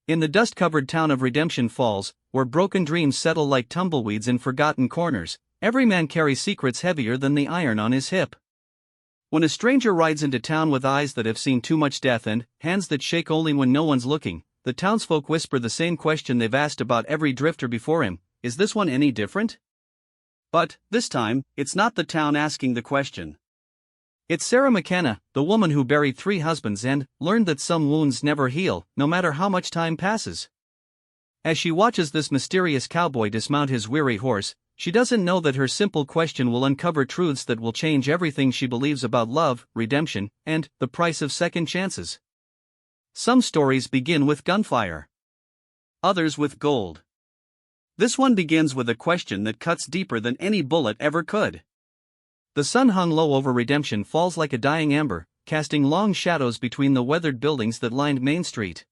In the dust-covered town of Redemption Falls, where broken dreams settle like tumbleweeds in forgotten corners, every man carries secrets heavier than the iron on his hip. When a stranger rides into town with eyes that have seen too much death and hands that shake only when no one's looking, the townsfolk whisper the same question they've asked about every drifter before him: is this one any different? But, this time, it's not the town asking the question. It's Sarah McKenna, the woman who buried 3 husbands and learned that some wounds never heal, no matter how much time passes. As she watches this mysterious cowboy dismount his weary horse, she doesn't know that her simple question will uncover truths that will change everything she believes about love, redemption, and the price of second chances. Some stories begin with gunfire. Others with gold. This one begins with a question that cuts deeper than any bullet ever could. The sun hung low over Redemption Falls like a dying ember, casting long shadows between the weathered buildings that lined Main Street.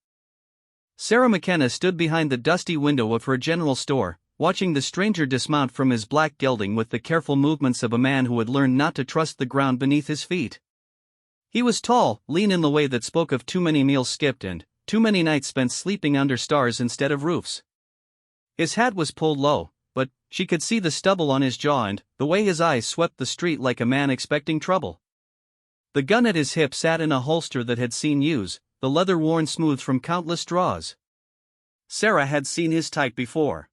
Sarah McKenna stood behind the dusty window of her general store, watching the stranger dismount from his black gelding with the careful movements of a man who had learned not to trust the ground beneath his feet. He was tall, lean in the way that spoke of too many meals skipped and too many nights spent sleeping under stars instead of roofs. His hat was pulled low, but she could see the stubble on his jaw and the way his eyes swept the street like a man expecting trouble. The gun at his hip sat in a holster that had seen use, the leather worn smooth from countless draws. Sarah had seen his type before.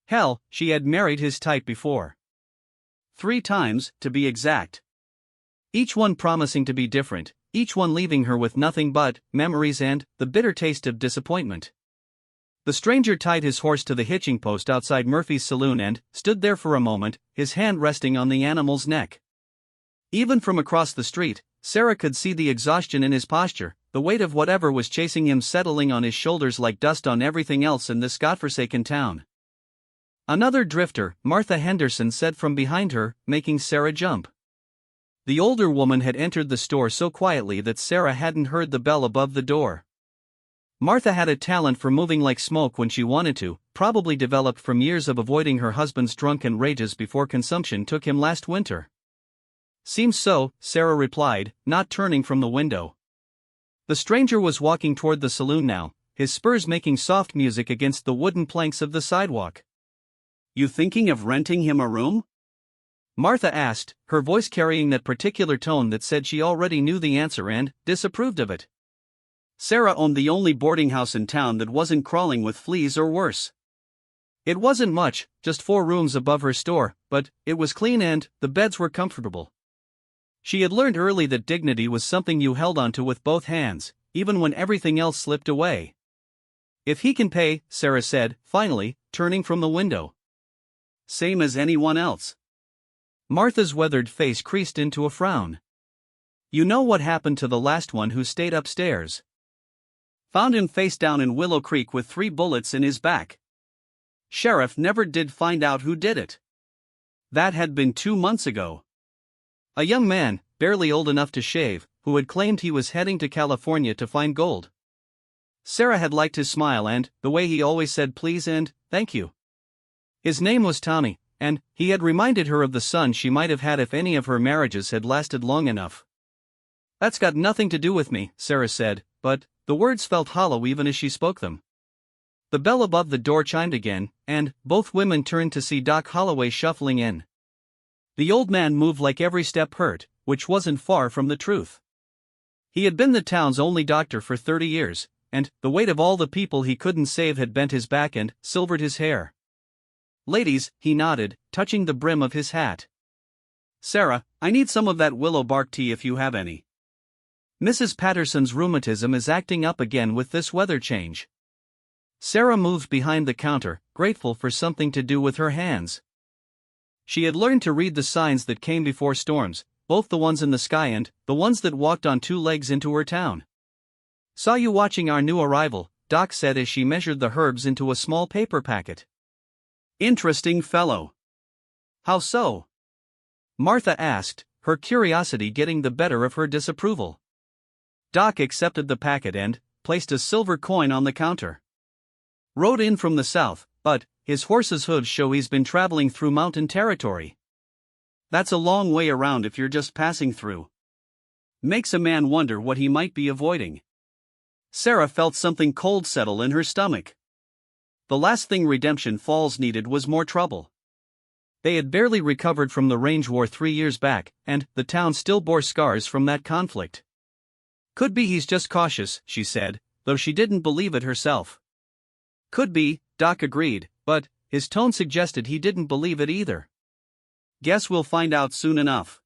Hell, she had married his type before. 3 times, to be exact. Each one promising to be different, each one leaving her with nothing but memories and the bitter taste of disappointment. The stranger tied his horse to the hitching post outside Murphy's saloon and stood there for a moment, his hand resting on the animal's neck. Even from across the street, Sarah could see the exhaustion in his posture, the weight of whatever was chasing him settling on his shoulders like dust on everything else in this godforsaken town. Another drifter, Martha Henderson, said from behind her, making Sarah jump. The older woman had entered the store so quietly that Sarah hadn't heard the bell above the door. Martha had a talent for moving like smoke when she wanted to, probably developed from years of avoiding her husband's drunken rages before consumption took him last winter. Seems so, Sarah replied, not turning from the window. The stranger was walking toward the saloon now, his spurs making soft music against the wooden planks of the sidewalk. You thinking of renting him a room? Martha asked, her voice carrying that particular tone that said she already knew the answer and disapproved of it. Sarah owned the only boarding house in town that wasn't crawling with fleas or worse. It wasn't much, just 4 rooms above her store, but it was clean and the beds were comfortable. She had learned early that dignity was something you held onto with both hands, even when everything else slipped away. If he can pay, Sarah said, finally, turning from the window. Same as anyone else. Martha's weathered face creased into a frown. You know what happened to the last one who stayed upstairs? Found him face down in Willow Creek with 3 bullets in his back. Sheriff never did find out who did it. That had been 2 months ago. A young man, barely old enough to shave, who had claimed he was heading to California to find gold. Sarah had liked his smile and the way he always said please and thank you. His name was Tommy, and he had reminded her of the son she might have had if any of her marriages had lasted long enough. That's got nothing to do with me, Sarah said, but the words felt hollow even as she spoke them. The bell above the door chimed again, and both women turned to see Doc Holloway shuffling in. The old man moved like every step hurt, which wasn't far from the truth. He had been the town's only doctor for 30 years, and the weight of all the people he couldn't save had bent his back and silvered his hair. Ladies, he nodded, touching the brim of his hat. Sarah, I need some of that willow bark tea if you have any. Mrs. Patterson's rheumatism is acting up again with this weather change. Sarah moved behind the counter, grateful for something to do with her hands. She had learned to read the signs that came before storms, both the ones in the sky and the ones that walked on 2 legs into her town. Saw you watching our new arrival, Doc said as she measured the herbs into a small paper packet. Interesting fellow. How so? Martha asked, her curiosity getting the better of her disapproval. Doc accepted the packet and placed a silver coin on the counter. Rode in from the south, but his horse's hooves show he's been traveling through mountain territory. That's a long way around if you're just passing through. Makes a man wonder what he might be avoiding. Sarah felt something cold settle in her stomach. The last thing Redemption Falls needed was more trouble. They had barely recovered from the range war 3 years back, and the town still bore scars from that conflict. Could be he's just cautious, she said, though she didn't believe it herself. Could be, Doc agreed, but his tone suggested he didn't believe it either. Guess we'll find out soon enough.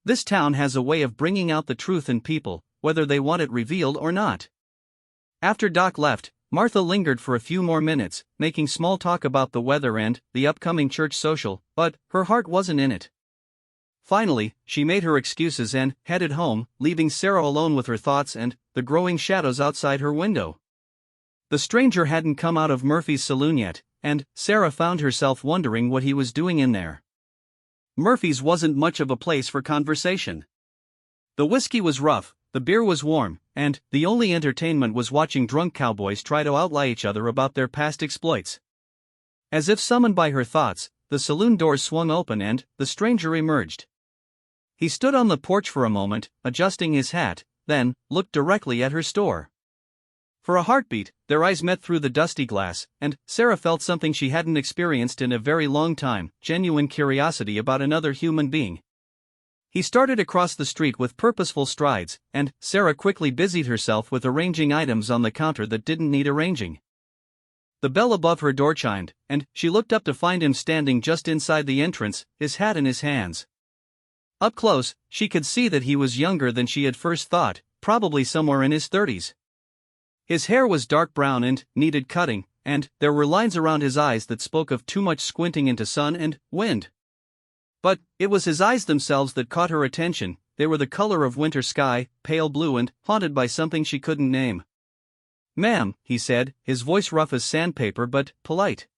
This town has a way of bringing out the truth in people, whether they want it revealed or not. After Doc left, Martha lingered for a few more minutes, making small talk about the weather and the upcoming church social, but her heart wasn't in it. Finally, she made her excuses and headed home, leaving Sarah alone with her thoughts and the growing shadows outside her window. The stranger hadn't come out of Murphy's saloon yet, and Sarah found herself wondering what he was doing in there. Murphy's wasn't much of a place for conversation. The whiskey was rough, the beer was warm, and the only entertainment was watching drunk cowboys try to outlie each other about their past exploits. As if summoned by her thoughts, the saloon doors swung open and the stranger emerged. He stood on the porch for a moment, adjusting his hat, then looked directly at her store. For a heartbeat, their eyes met through the dusty glass, and Sarah felt something she hadn't experienced in a very long time, genuine curiosity about another human being. He started across the street with purposeful strides, and Sarah quickly busied herself with arranging items on the counter that didn't need arranging. The bell above her door chimed, and she looked up to find him standing just inside the entrance, his hat in his hands. Up close, she could see that he was younger than she had first thought, probably somewhere in his 30s. His hair was dark brown and needed cutting, and there were lines around his eyes that spoke of too much squinting into sun and wind. But it was his eyes themselves that caught her attention. They were the color of winter sky, pale blue and haunted by something she couldn't name. "Ma'am," he said, his voice rough as sandpaper but polite.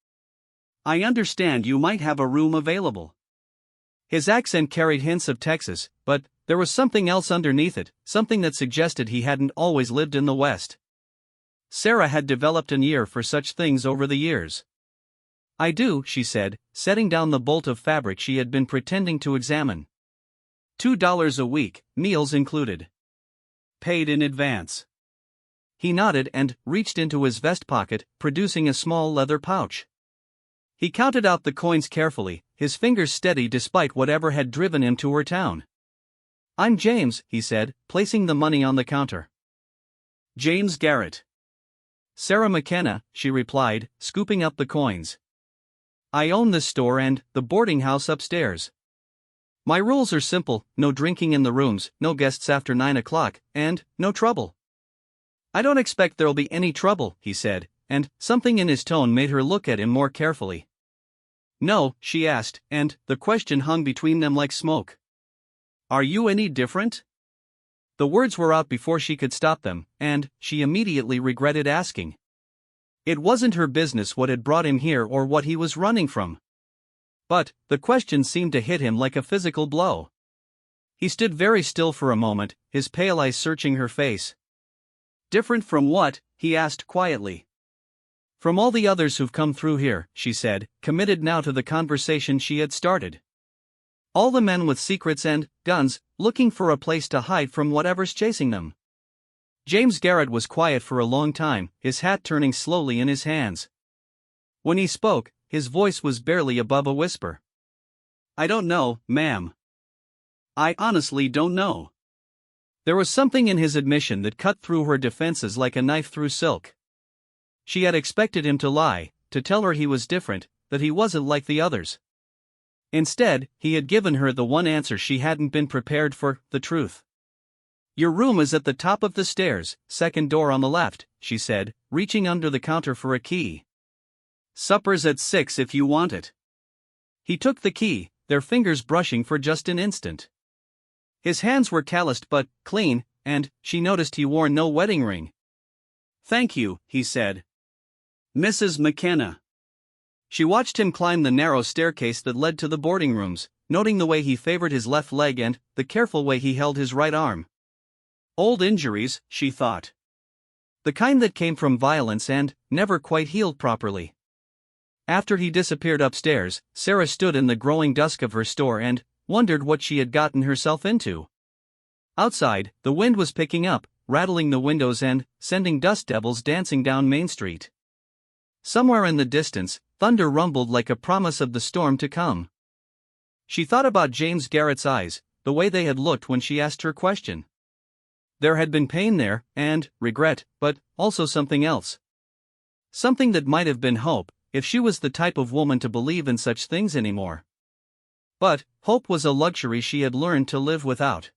"I understand you might have a room available." His accent carried hints of Texas, but there was something else underneath it, something that suggested he hadn't always lived in the West. Sarah had developed an ear for such things over the years. "I do," she said, setting down the bolt of fabric she had been pretending to examine. $2 a week, meals included. Paid in advance. He nodded and reached into his vest pocket, producing a small leather pouch. He counted out the coins carefully, his fingers steady despite whatever had driven him to her town. "I'm James," he said, placing the money on the counter. "James Garrett." "Sarah McKenna," she replied, scooping up the coins. "I own this store and the boarding house upstairs. My rules are simple: no drinking in the rooms, no guests after 9 o'clock, and no trouble." "I don't expect there'll be any trouble," he said, and something in his tone made her look at him more carefully. "No?" she asked, and the question hung between them like smoke. "Are you any different?" The words were out before she could stop them, and she immediately regretted asking. It wasn't her business what had brought him here or what he was running from. But the question seemed to hit him like a physical blow. He stood very still for a moment, his pale eyes searching her face. "Different from what?" he asked quietly. "From all the others who've come through here," she said, committed now to the conversation she had started. "All the men with secrets and guns, looking for a place to hide from whatever's chasing them." James Garrett was quiet for a long time, his hat turning slowly in his hands. When he spoke, his voice was barely above a whisper. "I don't know, ma'am. I honestly don't know." There was something in his admission that cut through her defenses like a knife through silk. She had expected him to lie, to tell her he was different, that he wasn't like the others. Instead, he had given her the one answer she hadn't been prepared for: the truth. "Your room is at the top of the stairs, second door on the left," she said, reaching under the counter for a key. "Supper's at 6 if you want it." He took the key, their fingers brushing for just an instant. His hands were calloused but clean, and she noticed he wore no wedding ring. "Thank you," he said. "Mrs. McKenna." She watched him climb the narrow staircase that led to the boarding rooms, noting the way he favored his left leg and the careful way he held his right arm. Old injuries, she thought. The kind that came from violence and never quite healed properly. After he disappeared upstairs, Sarah stood in the growing dusk of her store and wondered what she had gotten herself into. Outside, the wind was picking up, rattling the windows and sending dust devils dancing down Main Street. Somewhere in the distance, thunder rumbled like a promise of the storm to come. She thought about James Garrett's eyes, the way they had looked when she asked her question. There had been pain there, and regret, but also something else. Something that might have been hope, if she was the type of woman to believe in such things anymore. But hope was a luxury she had learned to live without.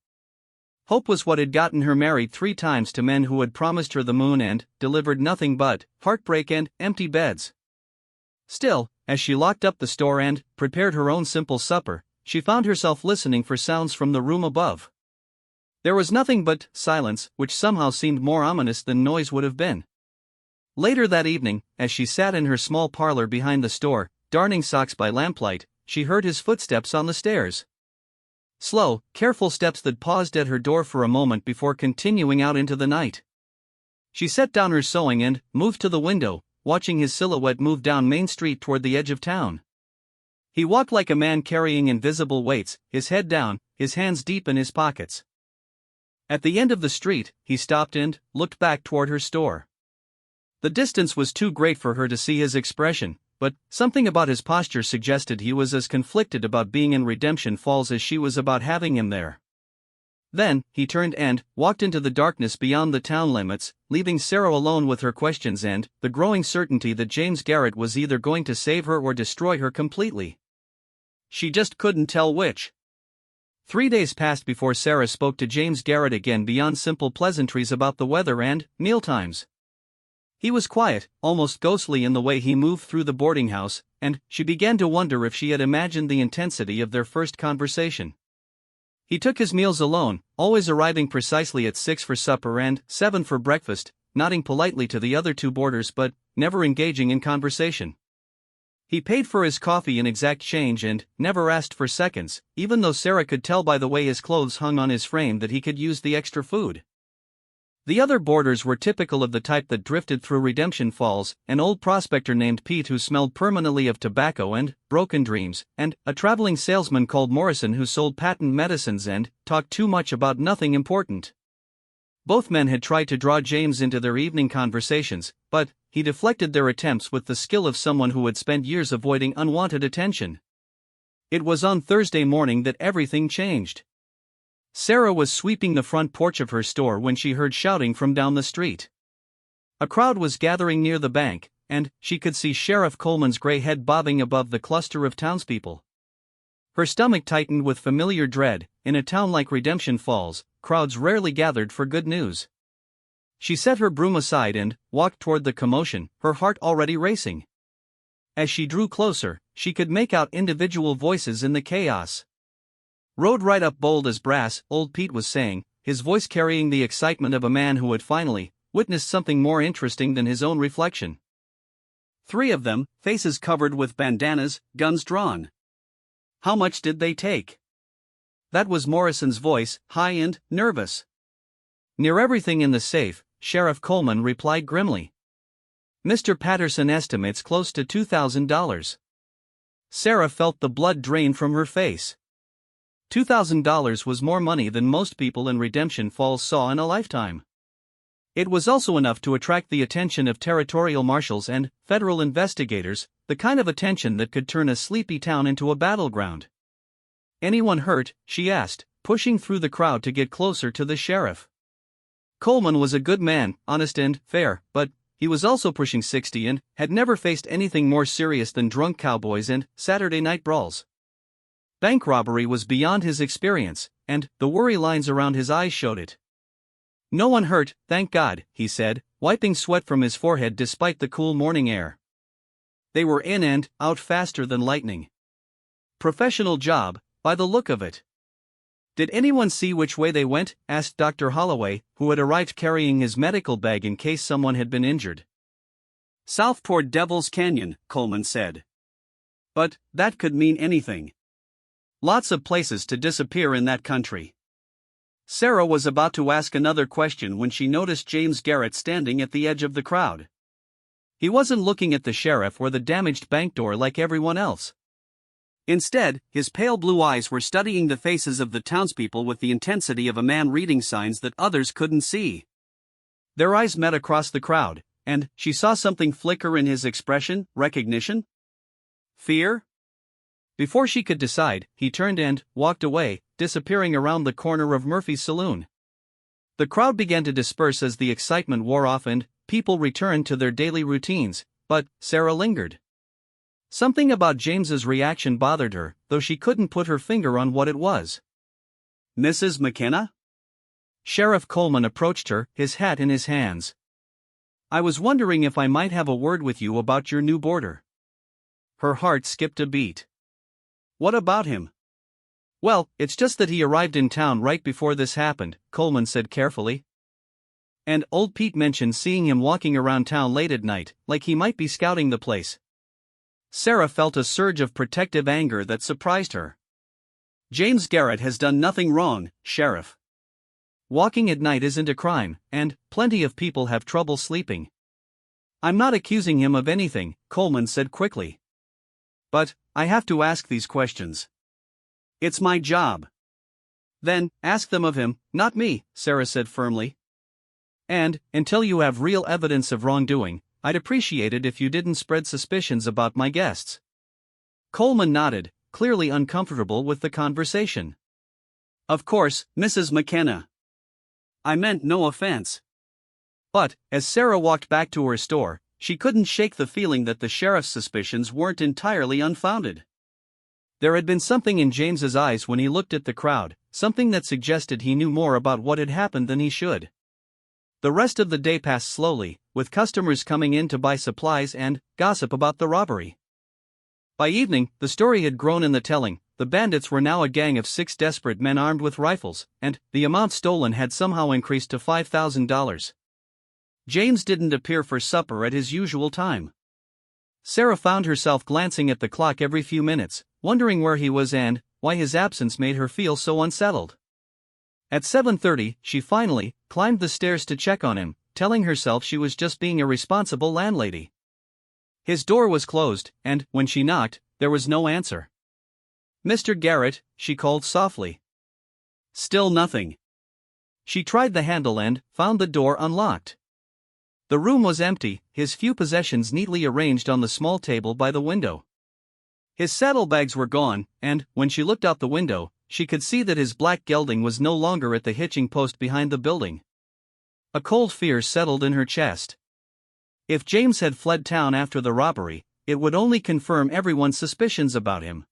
Hope was what had gotten her married 3 times to men who had promised her the moon and delivered nothing but heartbreak and empty beds. Still, as she locked up the store and prepared her own simple supper, she found herself listening for sounds from the room above. There was nothing but silence, which somehow seemed more ominous than noise would have been. Later that evening, as she sat in her small parlor behind the store, darning socks by lamplight, she heard his footsteps on the stairs. Slow, careful steps that paused at her door for a moment before continuing out into the night. She set down her sewing and moved to the window, watching his silhouette move down Main Street toward the edge of town. He walked like a man carrying invisible weights, his head down, his hands deep in his pockets. At the end of the street, he stopped and looked back toward her store. The distance was too great for her to see his expression, but something about his posture suggested he was as conflicted about being in Redemption Falls as she was about having him there. Then, he turned and walked into the darkness beyond the town limits, leaving Sarah alone with her questions and the growing certainty that James Garrett was either going to save her or destroy her completely. She just couldn't tell which. 3 days passed before Sarah spoke to James Garrett again beyond simple pleasantries about the weather and mealtimes. He was quiet, almost ghostly in the way he moved through the boarding house, and she began to wonder if she had imagined the intensity of their first conversation. He took his meals alone, always arriving precisely at 6 for supper and 7 for breakfast, nodding politely to the other 2 boarders but never engaging in conversation. He paid for his coffee in exact change and never asked for seconds, even though Sarah could tell by the way his clothes hung on his frame that he could use the extra food. The other boarders were typical of the type that drifted through Redemption Falls, an old prospector named Pete who smelled permanently of tobacco and broken dreams, and a traveling salesman called Morrison who sold patent medicines and talked too much about nothing important. Both men had tried to draw James into their evening conversations, but he deflected their attempts with the skill of someone who had spent years avoiding unwanted attention. It was on Thursday morning that everything changed. Sarah was sweeping the front porch of her store when she heard shouting from down the street. A crowd was gathering near the bank, and she could see Sheriff Coleman's gray head bobbing above the cluster of townspeople. Her stomach tightened with familiar dread. In a town like Redemption Falls, crowds rarely gathered for good news. She set her broom aside and walked toward the commotion, her heart already racing. As she drew closer, she could make out individual voices in the chaos. "Rode right up bold as brass," old Pete was saying, his voice carrying the excitement of a man who had finally witnessed something more interesting than his own reflection. 3 of them, faces covered with bandanas, guns drawn. "How much did they take?" That was Morrison's voice, high and nervous. "Near everything in the safe," Sheriff Coleman replied grimly. "Mr. Patterson estimates close to $2,000. Sarah felt the blood drain from her face. $2,000 was more money than most people in Redemption Falls saw in a lifetime. It was also enough to attract the attention of territorial marshals and federal investigators, the kind of attention that could turn a sleepy town into a battleground. "Anyone hurt?" she asked, pushing through the crowd to get closer to the sheriff. Coleman was a good man, honest and fair, but he was also pushing 60 and had never faced anything more serious than drunk cowboys and Saturday night brawls. Bank robbery was beyond his experience, and the worry lines around his eyes showed it. "No one hurt, thank God," he said, wiping sweat from his forehead despite the cool morning air. "They were in and out faster than lightning. Professional job, by the look of it." "Did anyone see which way they went?" asked Dr. Holloway, who had arrived carrying his medical bag in case someone had been injured. "South toward Devil's Canyon," Coleman said. "But that could mean anything. Lots of places to disappear in that country." Sarah was about to ask another question when she noticed James Garrett standing at the edge of the crowd. He wasn't looking at the sheriff or the damaged bank door like everyone else. Instead, his pale blue eyes were studying the faces of the townspeople with the intensity of a man reading signs that others couldn't see. Their eyes met across the crowd, and she saw something flicker in his expression. Recognition? Fear? Before she could decide, he turned and walked away, disappearing around the corner of Murphy's saloon. The crowd began to disperse as the excitement wore off and people returned to their daily routines, but Sarah lingered. Something about James's reaction bothered her, though she couldn't put her finger on what it was. "Mrs. McKenna?" Sheriff Coleman approached her, his hat in his hands. "I was wondering if I might have a word with you about your new boarder." Her heart skipped a beat. "What about him?" "Well, it's just that he arrived in town right before this happened," Coleman said carefully. "And old Pete mentioned seeing him walking around town late at night, like he might be scouting the place." Sarah felt a surge of protective anger that surprised her. "James Garrett has done nothing wrong, Sheriff. Walking at night isn't a crime, and plenty of people have trouble sleeping." "I'm not accusing him of anything," Coleman said quickly. "But I have to ask these questions. It's my job." "Then ask them of him, not me," Sarah said firmly. "And, until you have real evidence of wrongdoing, I'd appreciate it if you didn't spread suspicions about my guests." Coleman nodded, clearly uncomfortable with the conversation. "Of course, Mrs. McKenna. I meant no offense." But, as Sarah walked back to her store, she couldn't shake the feeling that the sheriff's suspicions weren't entirely unfounded. There had been something in James's eyes when he looked at the crowd, something that suggested he knew more about what had happened than he should. The rest of the day passed slowly, with customers coming in to buy supplies and gossip about the robbery. By evening, the story had grown in the telling. The bandits were now a gang of 6 desperate men armed with rifles, and the amount stolen had somehow increased to $5,000. James didn't appear for supper at his usual time. Sarah found herself glancing at the clock every few minutes, wondering where he was and why his absence made her feel so unsettled. At 7:30, she finally climbed the stairs to check on him, telling herself she was just being a responsible landlady. His door was closed, and when she knocked, there was no answer. "Mr. Garrett," she called softly. Still nothing. She tried the handle and found the door unlocked. The room was empty, his few possessions neatly arranged on the small table by the window. His saddlebags were gone, and when she looked out the window, she could see that his black gelding was no longer at the hitching post behind the building. A cold fear settled in her chest. If James had fled town after the robbery, it would only confirm everyone's suspicions about him.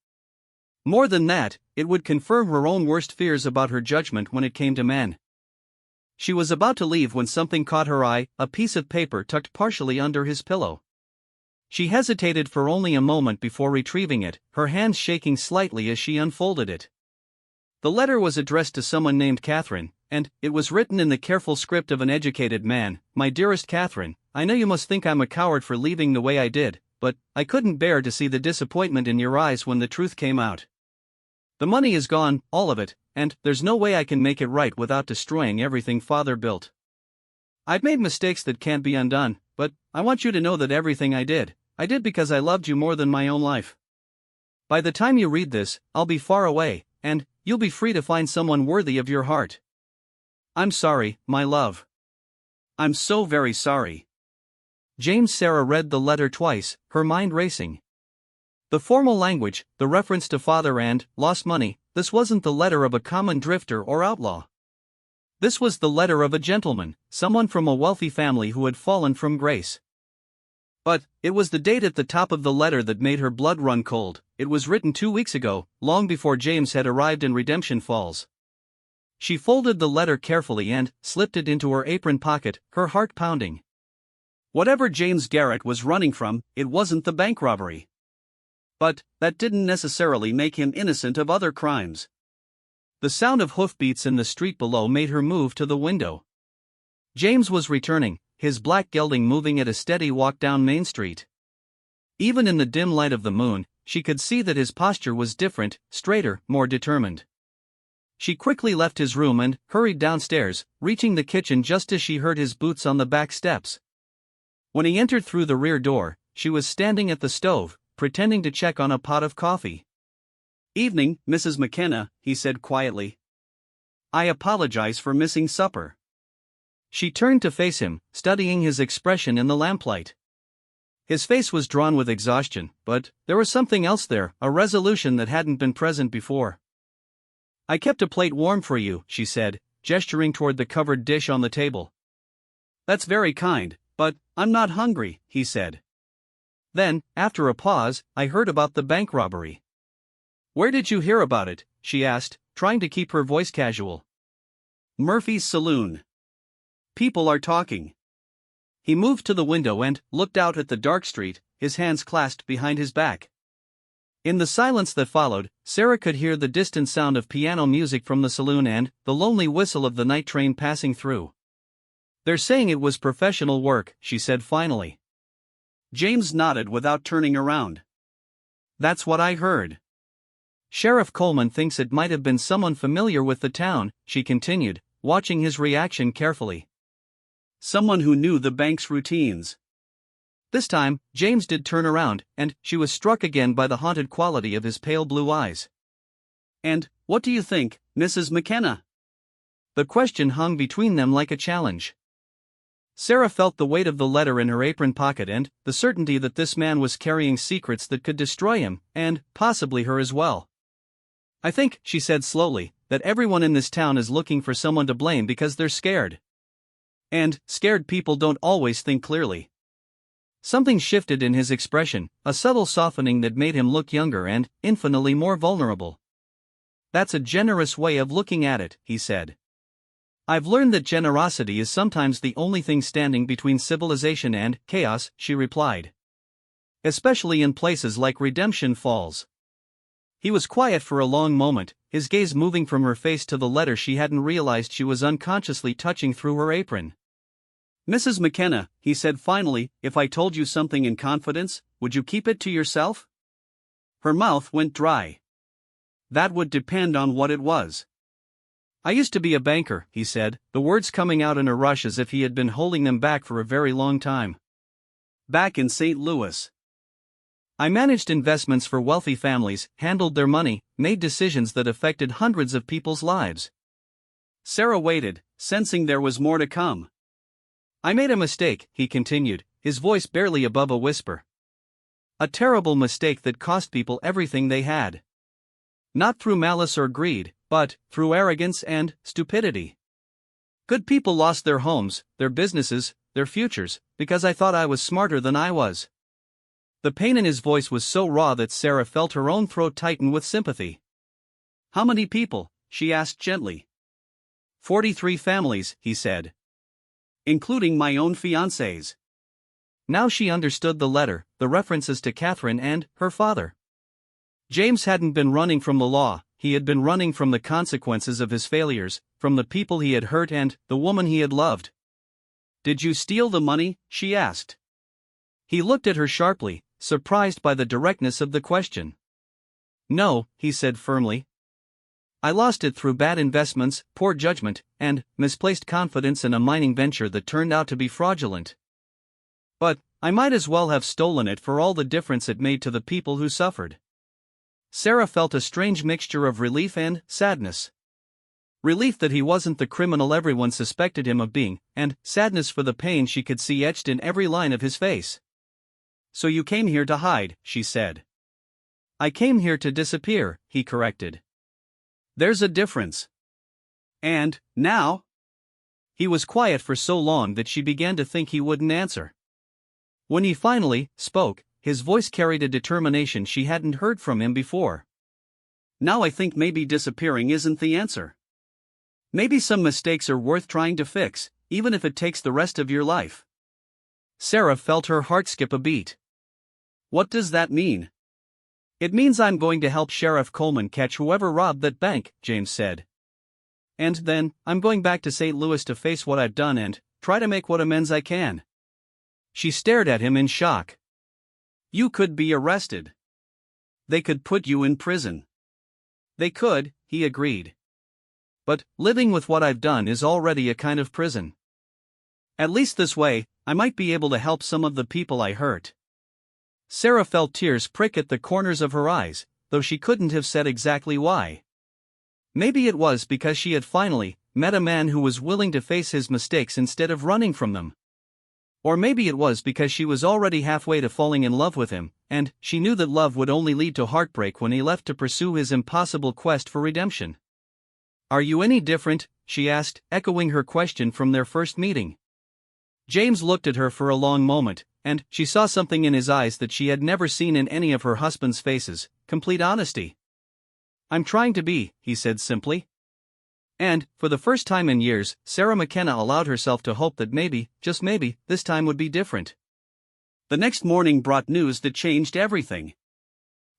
More than that, it would confirm her own worst fears about her judgment when it came to men. She was about to leave when something caught her eye, a piece of paper tucked partially under his pillow. She hesitated for only a moment before retrieving it, her hands shaking slightly as she unfolded it. The letter was addressed to someone named Catherine, and it was written in the careful script of an educated man. "My dearest Catherine, I know you must think I'm a coward for leaving the way I did, but I couldn't bear to see the disappointment in your eyes when the truth came out. The money is gone, all of it, and there's no way I can make it right without destroying everything Father built. I've made mistakes that can't be undone, but I want you to know that everything I did because I loved you more than my own life. By the time you read this, I'll be far away, and you'll be free to find someone worthy of your heart. I'm sorry, my love. I'm so very sorry." Sarah read the letter twice, her mind racing. The formal language, the reference to father and lost money, this wasn't the letter of a common drifter or outlaw. This was the letter of a gentleman, someone from a wealthy family who had fallen from grace. But it was the date at the top of the letter that made her blood run cold. It was written 2 weeks ago, long before James had arrived in Redemption Falls. She folded the letter carefully and slipped it into her apron pocket, her heart pounding. Whatever James Garrett was running from, it wasn't the bank robbery. But that didn't necessarily make him innocent of other crimes. The sound of hoofbeats in the street below made her move to the window. James was returning, his black gelding moving at a steady walk down Main Street. Even in the dim light of the moon, she could see that his posture was different, straighter, more determined. She quickly left his room and hurried downstairs, reaching the kitchen just as she heard his boots on the back steps. When he entered through the rear door, she was standing at the stove, pretending to check on a pot of coffee. "Evening, Mrs. McKenna," he said quietly. "I apologize for missing supper." She turned to face him, studying his expression in the lamplight. His face was drawn with exhaustion, but there was something else there, a resolution that hadn't been present before. "I kept a plate warm for you," she said, gesturing toward the covered dish on the table. "That's very kind, but I'm not hungry," he said. Then, after a pause, "I heard about the bank robbery." "Where did you hear about it?" she asked, trying to keep her voice casual. "Murphy's saloon. People are talking." He moved to the window and looked out at the dark street, his hands clasped behind his back. In the silence that followed, Sarah could hear the distant sound of piano music from the saloon and the lonely whistle of the night train passing through. "They're saying it was professional work," she said finally. James nodded without turning around. "That's what I heard." "Sheriff Coleman thinks it might have been someone familiar with the town," she continued, watching his reaction carefully. "Someone who knew the bank's routines." This time, James did turn around, and she was struck again by the haunted quality of his pale blue eyes. "And what do you think, Mrs. McKenna?" The question hung between them like a challenge. Sarah felt the weight of the letter in her apron pocket and the certainty that this man was carrying secrets that could destroy him, and possibly her as well. "I think," she said slowly, "that everyone in this town is looking for someone to blame because they're scared. And scared people don't always think clearly." Something shifted in his expression, a subtle softening that made him look younger and infinitely more vulnerable. "That's a generous way of looking at it," he said. "I've learned that generosity is sometimes the only thing standing between civilization and chaos," she replied. "Especially in places like Redemption Falls." He was quiet for a long moment, his gaze moving from her face to the letter she hadn't realized she was unconsciously touching through her apron. "Mrs. McKenna," he said finally, "if I told you something in confidence, would you keep it to yourself?" Her mouth went dry. "That would depend on what it was." "I used to be a banker," he said, the words coming out in a rush as if he had been holding them back for a very long time. "Back in St. Louis. I managed investments for wealthy families, handled their money, made decisions that affected hundreds of people's lives." Sarah waited, sensing there was more to come. "I made a mistake," he continued, his voice barely above a whisper. "A terrible mistake that cost people everything they had. Not through malice or greed, but through arrogance and stupidity. Good people lost their homes, their businesses, their futures, because I thought I was smarter than I was." The pain in his voice was so raw that Sarah felt her own throat tighten with sympathy. "How many people?" she asked gently. 43 families, he said. "Including my own fiancés." Now she understood the letter, the references to Catherine and her father. James hadn't been running from the law, he had been running from the consequences of his failures, from the people he had hurt and the woman he had loved. "Did you steal the money?" she asked. He looked at her sharply, surprised by the directness of the question. "No," he said firmly. "I lost it through bad investments, poor judgment, and misplaced confidence in a mining venture that turned out to be fraudulent. But I might as well have stolen it for all the difference it made to the people who suffered." Sarah felt a strange mixture of relief and sadness. Relief that he wasn't the criminal everyone suspected him of being, and sadness for the pain she could see etched in every line of his face. "So you came here to hide," she said. "I came here to disappear," he corrected. "There's a difference." "And now?" He was quiet for so long that she began to think he wouldn't answer. When he finally spoke, his voice carried a determination she hadn't heard from him before. "Now I think maybe disappearing isn't the answer. Maybe some mistakes are worth trying to fix, even if it takes the rest of your life." Sarah felt her heart skip a beat. "What does that mean?" "It means I'm going to help Sheriff Coleman catch whoever robbed that bank," James said. "And then, I'm going back to St. Louis to face what I've done and try to make what amends I can." She stared at him in shock. "You could be arrested. They could put you in prison." "They could," he agreed. "But living with what I've done is already a kind of prison. At least this way, I might be able to help some of the people I hurt." Sarah felt tears prick at the corners of her eyes, though she couldn't have said exactly why. Maybe it was because she had finally met a man who was willing to face his mistakes instead of running from them. Or maybe it was because she was already halfway to falling in love with him, and she knew that love would only lead to heartbreak when he left to pursue his impossible quest for redemption. "Are you any different?" she asked, echoing her question from their first meeting. James looked at her for a long moment, and she saw something in his eyes that she had never seen in any of her husband's faces: complete honesty. "I'm trying to be," he said simply. And, for the first time in years, Sarah McKenna allowed herself to hope that maybe, just maybe, this time would be different. The next morning brought news that changed everything.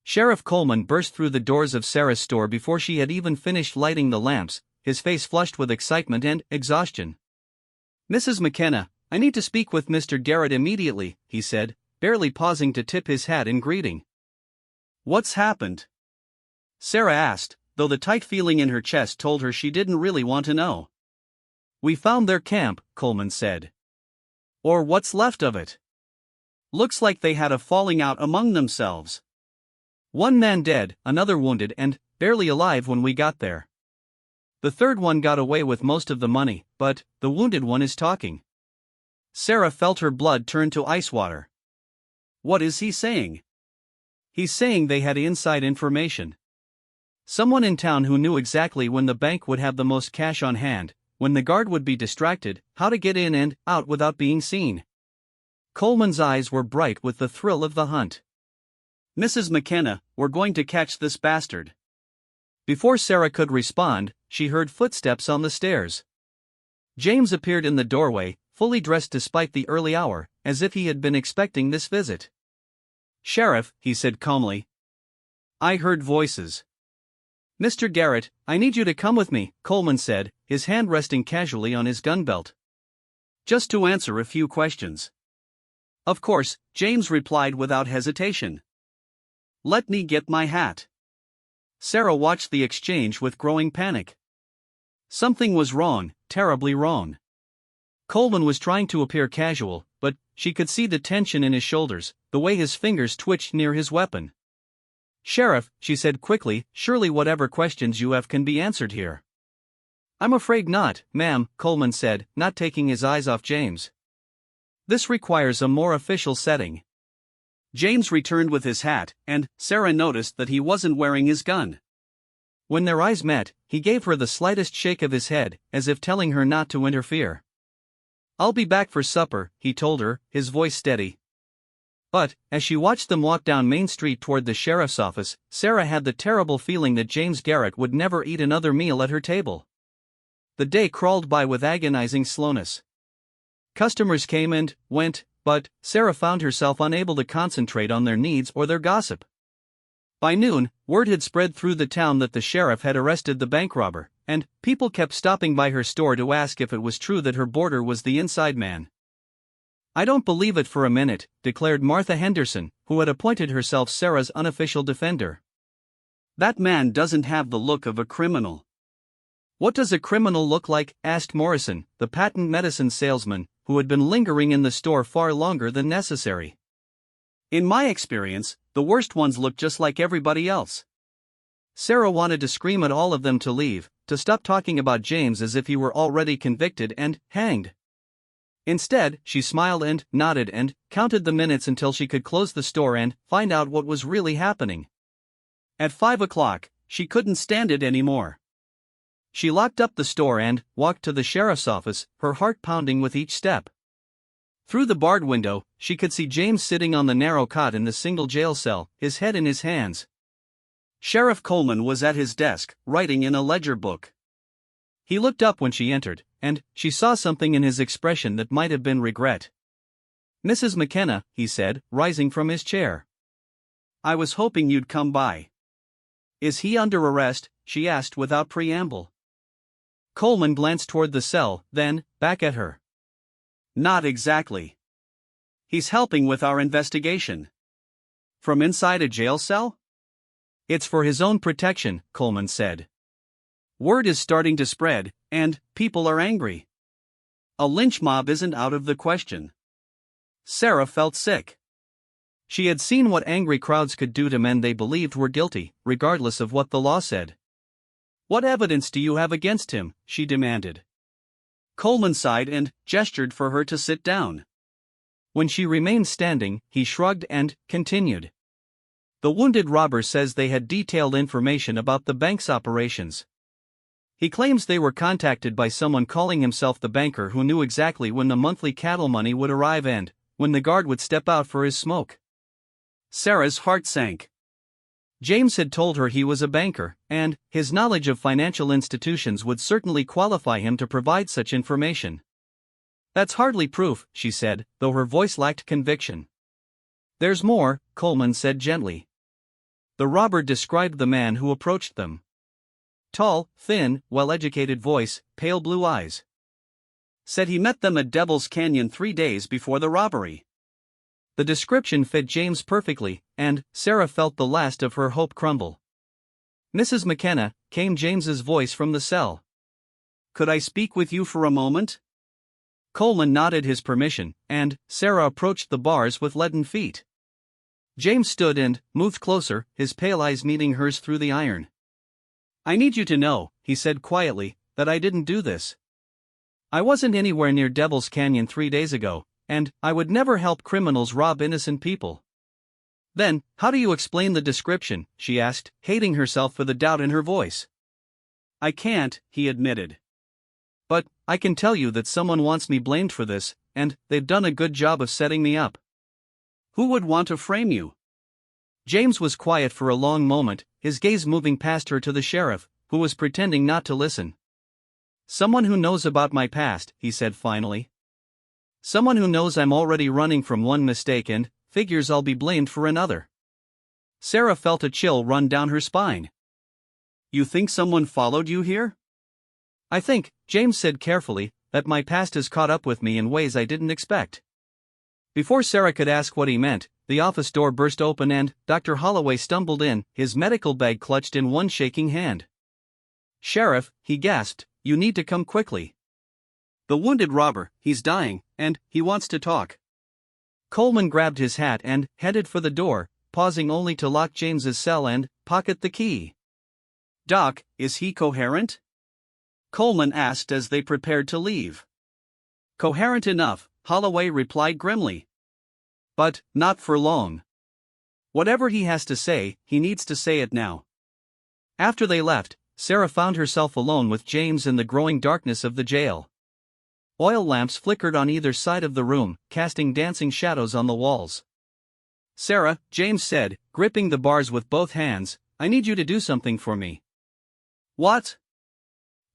Sheriff Coleman burst through the doors of Sarah's store before she had even finished lighting the lamps, his face flushed with excitement and exhaustion. "Mrs. McKenna, I need to speak with Mr. Garrett immediately," he said, barely pausing to tip his hat in greeting. "What's happened?" Sarah asked, though the tight feeling in her chest told her she didn't really want to know. "We found their camp," Coleman said. "Or what's left of it. Looks like they had a falling out among themselves. One man dead, another wounded and barely alive when we got there. The third one got away with most of the money, but the wounded one is talking." Sarah felt her blood turn to ice water. "What is he saying?" "He's saying they had inside information. Someone in town who knew exactly when the bank would have the most cash on hand, when the guard would be distracted, how to get in and out without being seen." Coleman's eyes were bright with the thrill of the hunt. "Mrs. McKenna, we're going to catch this bastard." Before Sarah could respond, she heard footsteps on the stairs. James appeared in the doorway, fully dressed despite the early hour, as if he had been expecting this visit. "Sheriff," he said calmly. "I heard voices." "Mr. Garrett, I need you to come with me," Coleman said, his hand resting casually on his gun belt. "Just to answer a few questions." "Of course," James replied without hesitation. "Let me get my hat." Sarah watched the exchange with growing panic. Something was wrong, terribly wrong. Coleman was trying to appear casual, but she could see the tension in his shoulders, the way his fingers twitched near his weapon. "Sheriff," she said quickly, "surely whatever questions you have can be answered here." "I'm afraid not, ma'am," Coleman said, not taking his eyes off James. "This requires a more official setting." James returned with his hat, and Sarah noticed that he wasn't wearing his gun. When their eyes met, he gave her the slightest shake of his head, as if telling her not to interfere. "I'll be back for supper," he told her, his voice steady. But, as she watched them walk down Main Street toward the sheriff's office, Sarah had the terrible feeling that James Garrett would never eat another meal at her table. The day crawled by with agonizing slowness. Customers came and went, but Sarah found herself unable to concentrate on their needs or their gossip. By noon, word had spread through the town that the sheriff had arrested the bank robber, and people kept stopping by her store to ask if it was true that her boarder was the inside man. "I don't believe it for a minute," declared Martha Henderson, who had appointed herself Sarah's unofficial defender. "That man doesn't have the look of a criminal." "What does a criminal look like?" asked Morrison, the patent medicine salesman, who had been lingering in the store far longer than necessary. "In my experience, the worst ones look just like everybody else." Sarah wanted to scream at all of them to leave, to stop talking about James as if he were already convicted and hanged. Instead, she smiled and nodded and counted the minutes until she could close the store and find out what was really happening. At 5 o'clock, she couldn't stand it anymore. She locked up the store and walked to the sheriff's office, her heart pounding with each step. Through the barred window, she could see James sitting on the narrow cot in the single jail cell, his head in his hands. Sheriff Coleman was at his desk, writing in a ledger book. He looked up when she entered, and she saw something in his expression that might have been regret. "Mrs. McKenna," he said, rising from his chair. "I was hoping you'd come by." "Is he under arrest?" she asked without preamble. Coleman glanced toward the cell, then back at her. "Not exactly. He's helping with our investigation." "From inside a jail cell?" "It's for his own protection," Coleman said. "Word is starting to spread, and people are angry. A lynch mob isn't out of the question." Sarah felt sick. She had seen what angry crowds could do to men they believed were guilty, regardless of what the law said. What evidence do you have against him? She demanded. Coleman sighed and gestured for her to sit down. When she remained standing, he shrugged and continued. The wounded robber says they had detailed information about the bank's operations. He claims they were contacted by someone calling himself the banker who knew exactly when the monthly cattle money would arrive and when the guard would step out for his smoke. Sarah's heart sank. James had told her he was a banker, and his knowledge of financial institutions would certainly qualify him to provide such information. That's hardly proof, she said, though her voice lacked conviction. There's more, Coleman said gently. The robber described the man who approached them. Tall, thin, well-educated voice, pale blue eyes. Said he met them at Devil's Canyon 3 days before the robbery. The description fit James perfectly, and Sarah felt the last of her hope crumble. Mrs. McKenna, came James's voice from the cell. Could I speak with you for a moment? Coleman nodded his permission, and Sarah approached the bars with leaden feet. James stood and moved closer, his pale eyes meeting hers through the iron. I need you to know, he said quietly, that I didn't do this. I wasn't anywhere near Devil's Canyon 3 days ago, and I would never help criminals rob innocent people. Then, how do you explain the description? She asked, hating herself for the doubt in her voice. I can't, he admitted. But I can tell you that someone wants me blamed for this, and they've done a good job of setting me up. Who would want to frame you? James was quiet for a long moment, his gaze moving past her to the sheriff, who was pretending not to listen. Someone who knows about my past, he said finally. Someone who knows I'm already running from one mistake and figures I'll be blamed for another. Sarah felt a chill run down her spine. You think someone followed you here? I think, James said carefully, that my past has caught up with me in ways I didn't expect. Before Sarah could ask what he meant, the office door burst open and Dr. Holloway stumbled in, his medical bag clutched in one shaking hand. Sheriff, he gasped, you need to come quickly. The wounded robber, he's dying, and he wants to talk. Coleman grabbed his hat and headed for the door, pausing only to lock James's cell and pocket the key. Doc, is he coherent? Coleman asked as they prepared to leave. Coherent enough, Holloway replied grimly. But not for long. Whatever he has to say, he needs to say it now. After they left, Sarah found herself alone with James in the growing darkness of the jail. Oil lamps flickered on either side of the room, casting dancing shadows on the walls. Sarah, James said, gripping the bars with both hands, I need you to do something for me. What?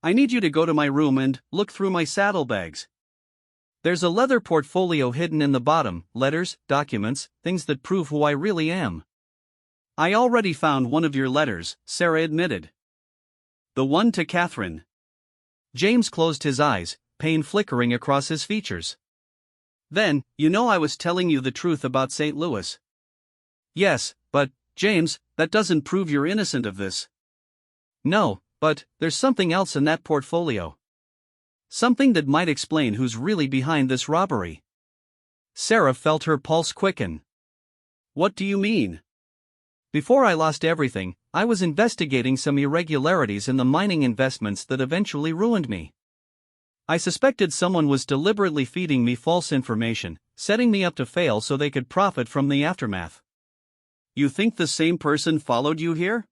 I need you to go to my room and look through my saddlebags. There's a leather portfolio hidden in the bottom, letters, documents, things that prove who I really am. I already found one of your letters, Sarah admitted. The one to Catherine. James closed his eyes, pain flickering across his features. Then, you know I was telling you the truth about St. Louis. Yes, but, James, that doesn't prove you're innocent of this. No, but there's something else in that portfolio. Something that might explain who's really behind this robbery. Sarah felt her pulse quicken. What do you mean? Before I lost everything, I was investigating some irregularities in the mining investments that eventually ruined me. I suspected someone was deliberately feeding me false information, setting me up to fail so they could profit from the aftermath. You think the same person followed you here?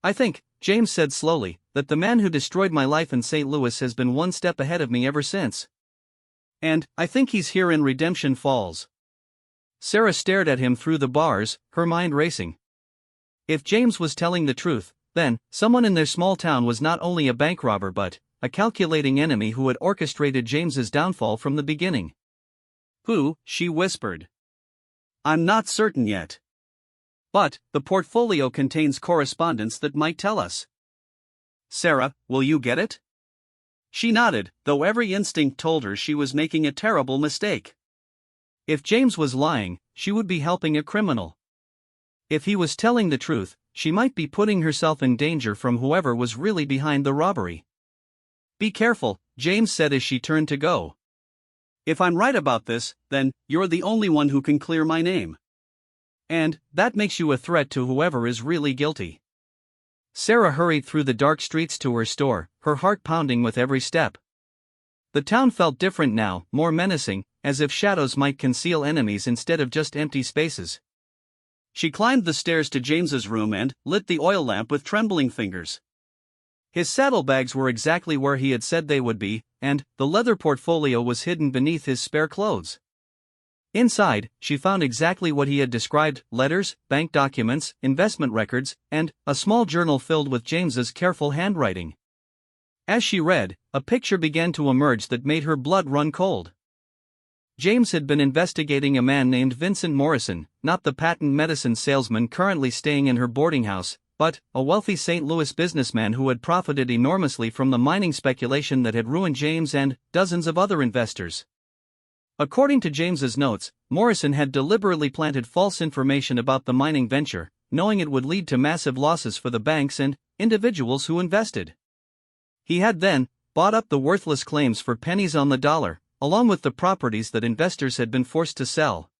I think, James said slowly, that the man who destroyed my life in St. Louis has been one step ahead of me ever since. And I think he's here in Redemption Falls. Sarah stared at him through the bars, her mind racing. If James was telling the truth, then someone in their small town was not only a bank robber but a calculating enemy who had orchestrated James's downfall from the beginning. Who? She whispered. I'm not certain yet. But the portfolio contains correspondence that might tell us. Sarah, will you get it? She nodded, though every instinct told her she was making a terrible mistake. If James was lying, she would be helping a criminal. If he was telling the truth, she might be putting herself in danger from whoever was really behind the robbery. Be careful, James said as she turned to go. If I'm right about this, then you're the only one who can clear my name. And that makes you a threat to whoever is really guilty. Sarah hurried through the dark streets to her store, her heart pounding with every step. The town felt different now, more menacing, as if shadows might conceal enemies instead of just empty spaces. She climbed the stairs to James's room and lit the oil lamp with trembling fingers. His saddlebags were exactly where he had said they would be, and the leather portfolio was hidden beneath his spare clothes. Inside, she found exactly what he had described: letters, bank documents, investment records, and a small journal filled with James's careful handwriting. As she read, a picture began to emerge that made her blood run cold. James had been investigating a man named Vincent Morrison, not the patent medicine salesman currently staying in her boarding house, but a wealthy St. Louis businessman who had profited enormously from the mining speculation that had ruined James and dozens of other investors. According to James's notes, Morrison had deliberately planted false information about the mining venture, knowing it would lead to massive losses for the banks and individuals who invested. He had then bought up the worthless claims for pennies on the dollar, along with the properties that investors had been forced to sell.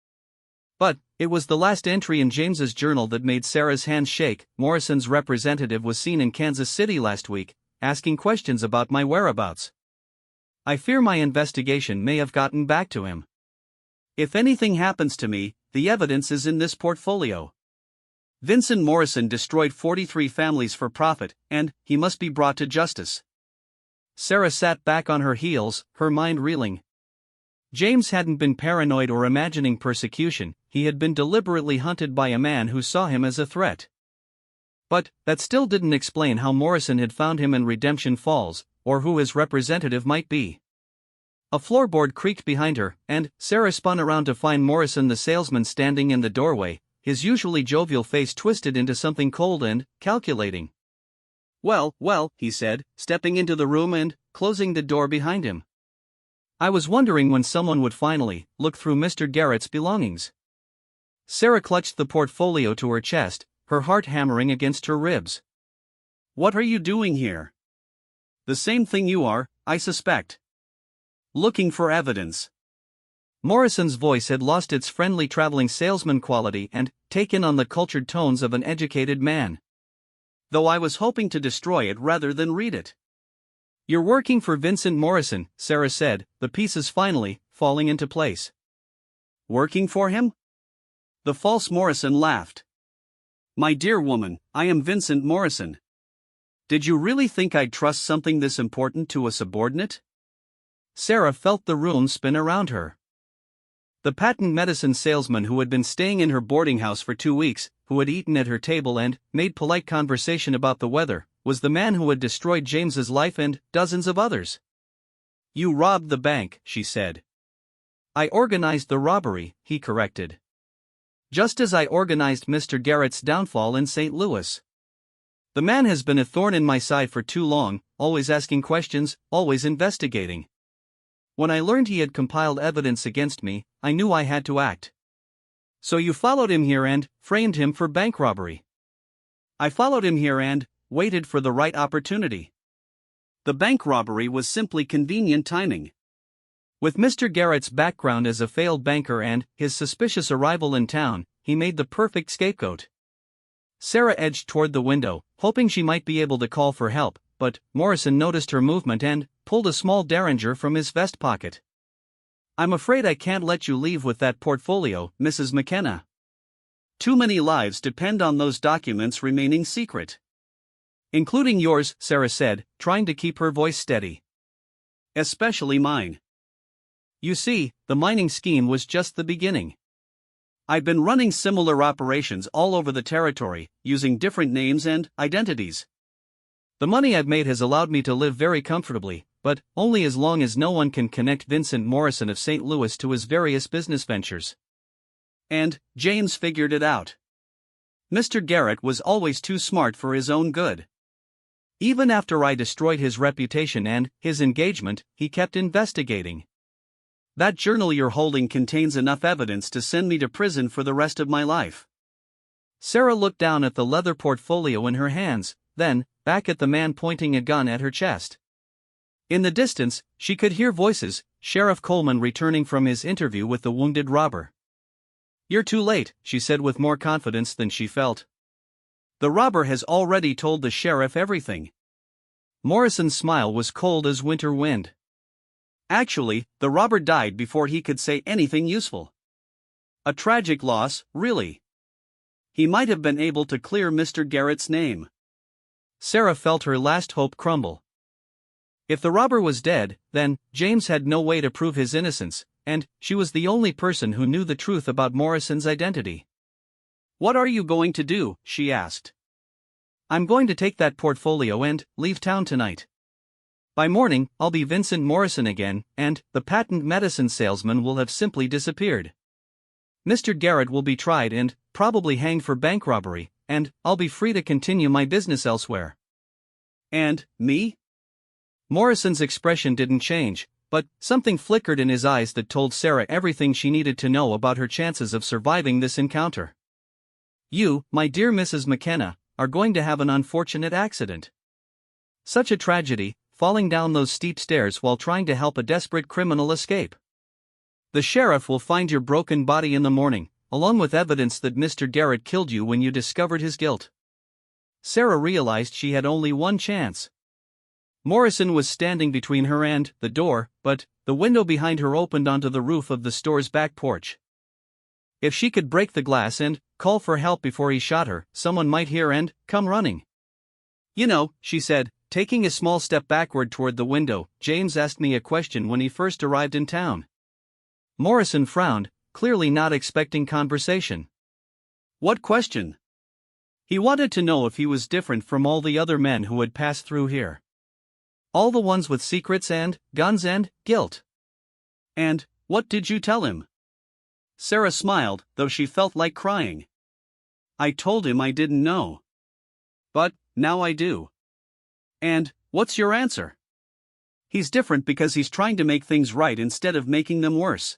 But it was the last entry in James's journal that made Sarah's hands shake. Morrison's representative was seen in Kansas City last week, asking questions about my whereabouts. I fear my investigation may have gotten back to him. If anything happens to me, the evidence is in this portfolio. Vincent Morrison destroyed 43 families for profit, and he must be brought to justice. Sarah sat back on her heels, her mind reeling. James hadn't been paranoid or imagining persecution, he had been deliberately hunted by a man who saw him as a threat. But that still didn't explain how Morrison had found him in Redemption Falls, or who his representative might be. A floorboard creaked behind her, and Sarah spun around to find Morrison the salesman standing in the doorway, his usually jovial face twisted into something cold and calculating. Well, he said, stepping into the room and closing the door behind him. I was wondering when someone would finally look through Mr. Garrett's belongings. Sarah clutched the portfolio to her chest, her heart hammering against her ribs. What are you doing here? The same thing you are, I suspect. Looking for evidence. Morrison's voice had lost its friendly traveling salesman quality and taken on the cultured tones of an educated man. Though I was hoping to destroy it rather than read it. You're working for Vincent Morrison, Sarah said, the pieces finally falling into place. Working for him? The false Morrison laughed. My dear woman, I am Vincent Morrison. Did you really think I'd trust something this important to a subordinate? Sarah felt the room spin around her. The patent medicine salesman who had been staying in her boarding house for 2 weeks, who had eaten at her table and made polite conversation about the weather, was the man who had destroyed James's life and dozens of others. You robbed the bank, she said. I organized the robbery, he corrected. Just as I organized Mr. Garrett's downfall in St. Louis. The man has been a thorn in my side for too long, always asking questions, always investigating. When I learned he had compiled evidence against me, I knew I had to act. So you followed him here and framed him for bank robbery. I followed him here and waited for the right opportunity. The bank robbery was simply convenient timing. With Mr. Garrett's background as a failed banker and his suspicious arrival in town, he made the perfect scapegoat. Sarah edged toward the window, hoping she might be able to call for help, but Morrison noticed her movement and pulled a small derringer from his vest pocket. I'm afraid I can't let you leave with that portfolio, Mrs. McKenna. Too many lives depend on those documents remaining secret. Including yours, Sarah said, trying to keep her voice steady. Especially mine. You see, the mining scheme was just the beginning. I've been running similar operations all over the territory, using different names and identities. The money I've made has allowed me to live very comfortably, but only as long as no one can connect Vincent Morrison of St. Louis to his various business ventures. And James figured it out. Mr. Garrett was always too smart for his own good. Even after I destroyed his reputation and his engagement, he kept investigating. That journal you're holding contains enough evidence to send me to prison for the rest of my life. Sarah looked down at the leather portfolio in her hands, then back at the man pointing a gun at her chest. In the distance, she could hear voices, Sheriff Coleman returning from his interview with the wounded robber. You're too late, she said with more confidence than she felt. The robber has already told the sheriff everything. Morrison's smile was cold as winter wind. Actually, the robber died before he could say anything useful. A tragic loss, really. He might have been able to clear Mr. Garrett's name. Sarah felt her last hope crumble. If the robber was dead, then James had no way to prove his innocence, and she was the only person who knew the truth about Morrison's identity. "What are you going to do?" she asked. "I'm going to take that portfolio and leave town tonight. By morning, I'll be Vincent Morrison again, and the patent medicine salesman will have simply disappeared. Mr. Garrett will be tried and probably hanged for bank robbery, and I'll be free to continue my business elsewhere." "And me?" Morrison's expression didn't change, but something flickered in his eyes that told Sarah everything she needed to know about her chances of surviving this encounter. "You, my dear Mrs. McKenna, are going to have an unfortunate accident. Such a tragedy, falling down those steep stairs while trying to help a desperate criminal escape. The sheriff will find your broken body in the morning, along with evidence that Mr. Garrett killed you when you discovered his guilt." Sarah realized she had only one chance. Morrison was standing between her and the door, but the window behind her opened onto the roof of the store's back porch. If she could break the glass and call for help before he shot her, someone might hear and come running. "You know," she said, taking a small step backward toward the window, "James asked me a question when he first arrived in town." Morrison frowned, clearly not expecting conversation. "What question?" "He wanted to know if he was different from all the other men who had passed through here. All the ones with secrets and guns and guilt." "And what did you tell him?" Sarah smiled, though she felt like crying. "I told him I didn't know. But now I do." "And what's your answer?" "He's different because he's trying to make things right instead of making them worse.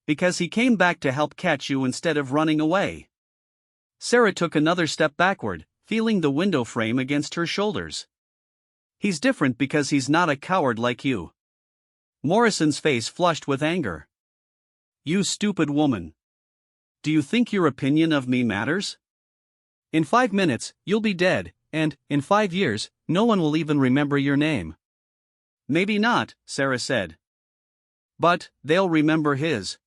Because he came back to help catch you instead of running away." Sarah took another step backward, feeling the window frame against her shoulders. "He's different because he's not a coward like you." Morrison's face flushed with anger. "You stupid woman. Do you think your opinion of me matters? In 5 minutes, you'll be dead, and in 5 years, no one will even remember your name." "Maybe not," Sarah said. "But they'll remember his."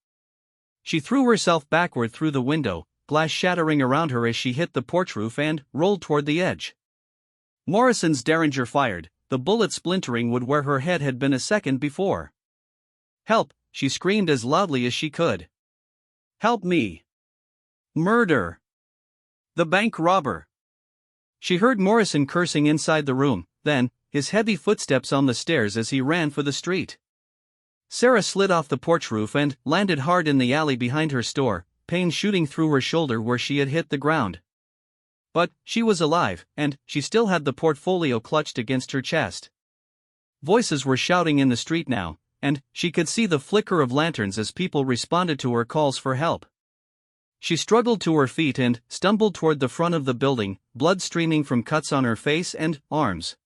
She threw herself backward through the window, glass shattering around her as she hit the porch roof and rolled toward the edge. Morrison's derringer fired, the bullet splintering wood where her head had been a second before. "Help!" she screamed as loudly as she could. "Help me! Murder! The bank robber!" She heard Morrison cursing inside the room, then his heavy footsteps on the stairs as he ran for the street. Sarah slid off the porch roof and landed hard in the alley behind her store, pain shooting through her shoulder where she had hit the ground. But she was alive, and she still had the portfolio clutched against her chest. Voices were shouting in the street now, and she could see the flicker of lanterns as people responded to her calls for help. She struggled to her feet and stumbled toward the front of the building, blood streaming from cuts on her face and arms.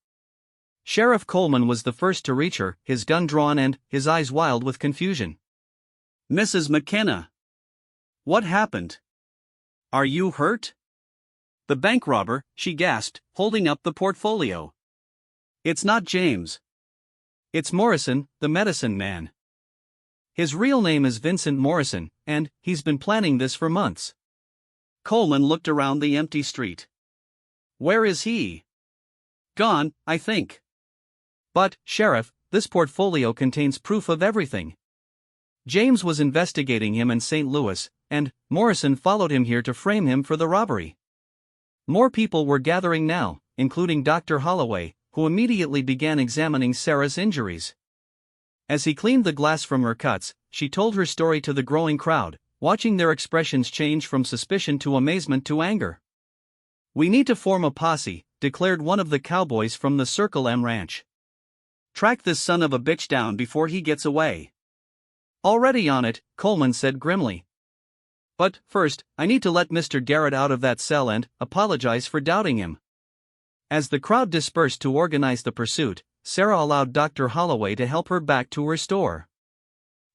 Sheriff Coleman was the first to reach her, his gun drawn and his eyes wild with confusion. "Mrs. McKenna! What happened? Are you hurt?" "The bank robber," she gasped, holding up the portfolio. "It's not James. It's Morrison, the medicine man. His real name is Vincent Morrison, and he's been planning this for months." Coleman looked around the empty street. "Where is he?" "Gone, I think." "But, Sheriff, this portfolio contains proof of everything. James was investigating him in St. Louis, and Morrison followed him here to frame him for the robbery." More people were gathering now, including Dr. Holloway, who immediately began examining Sarah's injuries. As he cleaned the glass from her cuts, she told her story to the growing crowd, watching their expressions change from suspicion to amazement to anger. "We need to form a posse," declared one of the cowboys from the Circle M ranch. "Track this son of a bitch down before he gets away." "Already on it," Coleman said grimly. "But first, I need to let Mr. Garrett out of that cell and apologize for doubting him." As the crowd dispersed to organize the pursuit, Sarah allowed Dr. Holloway to help her back to her store.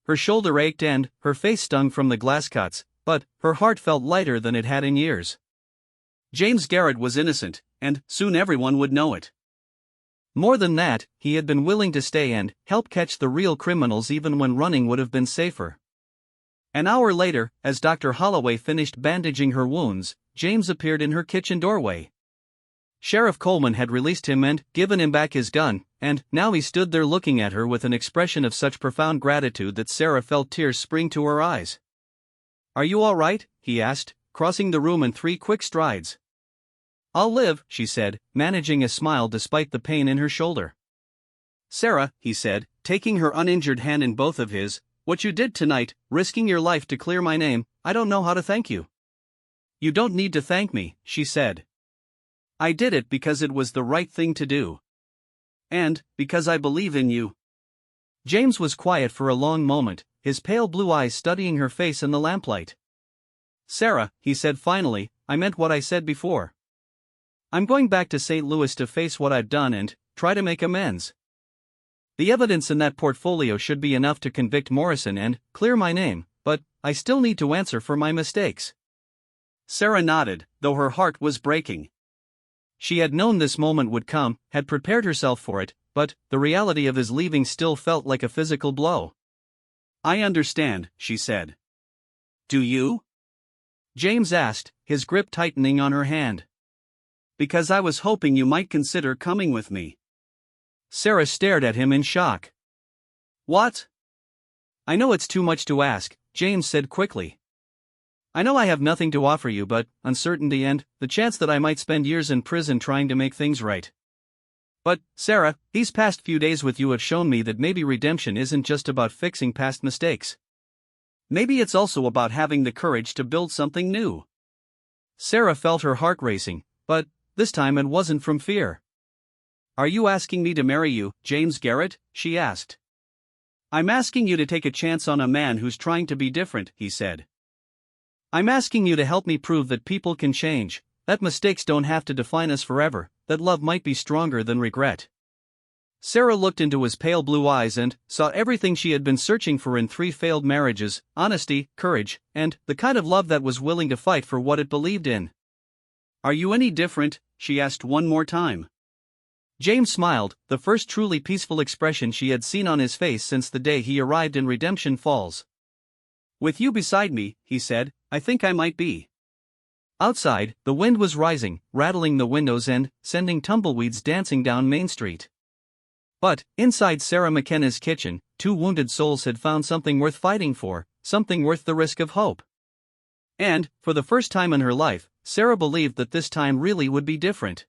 Her shoulder ached and her face stung from the glass cuts, but her heart felt lighter than it had in years. James Garrett was innocent, and soon everyone would know it. More than that, he had been willing to stay and help catch the real criminals even when running would have been safer. An hour later, as Dr. Holloway finished bandaging her wounds, James appeared in her kitchen doorway. Sheriff Coleman had released him and given him back his gun, and now he stood there looking at her with an expression of such profound gratitude that Sarah felt tears spring to her eyes. "Are you all right?" he asked, crossing the room in 3 quick strides. "I'll live," she said, managing a smile despite the pain in her shoulder. "Sarah," he said, taking her uninjured hand in both of his, "what you did tonight, risking your life to clear my name, I don't know how to thank you." "You don't need to thank me," she said. "I did it because it was the right thing to do. And because I believe in you." James was quiet for a long moment, his pale blue eyes studying her face in the lamplight. "Sarah," he said finally, "I meant what I said before. I'm going back to St. Louis to face what I've done and try to make amends. The evidence in that portfolio should be enough to convict Morrison and clear my name, but I still need to answer for my mistakes." Sarah nodded, though her heart was breaking. She had known this moment would come, had prepared herself for it, but the reality of his leaving still felt like a physical blow. "I understand," she said. "Do you?" James asked, his grip tightening on her hand. "Because I was hoping you might consider coming with me." Sarah stared at him in shock. "What?" "I know it's too much to ask," James said quickly. "I know I have nothing to offer you but uncertainty and the chance that I might spend years in prison trying to make things right. But, Sarah, these past few days with you have shown me that maybe redemption isn't just about fixing past mistakes. Maybe it's also about having the courage to build something new." Sarah felt her heart racing, but this time it wasn't from fear. "Are you asking me to marry you, James Garrett?" she asked. "I'm asking you to take a chance on a man who's trying to be different," he said. "I'm asking you to help me prove that people can change, that mistakes don't have to define us forever, that love might be stronger than regret." Sarah looked into his pale blue eyes and saw everything she had been searching for in 3 failed marriages: honesty, courage, and the kind of love that was willing to fight for what it believed in. "Are you any different?" she asked one more time. James smiled, the first truly peaceful expression she had seen on his face since the day he arrived in Redemption Falls. "With you beside me," he said, "I think I might be." Outside, the wind was rising, rattling the windows and sending tumbleweeds dancing down Main Street. But, inside Sarah McKenna's kitchen, 2 wounded souls had found something worth fighting for, something worth the risk of hope. And, for the first time in her life, Sarah believed that this time really would be different.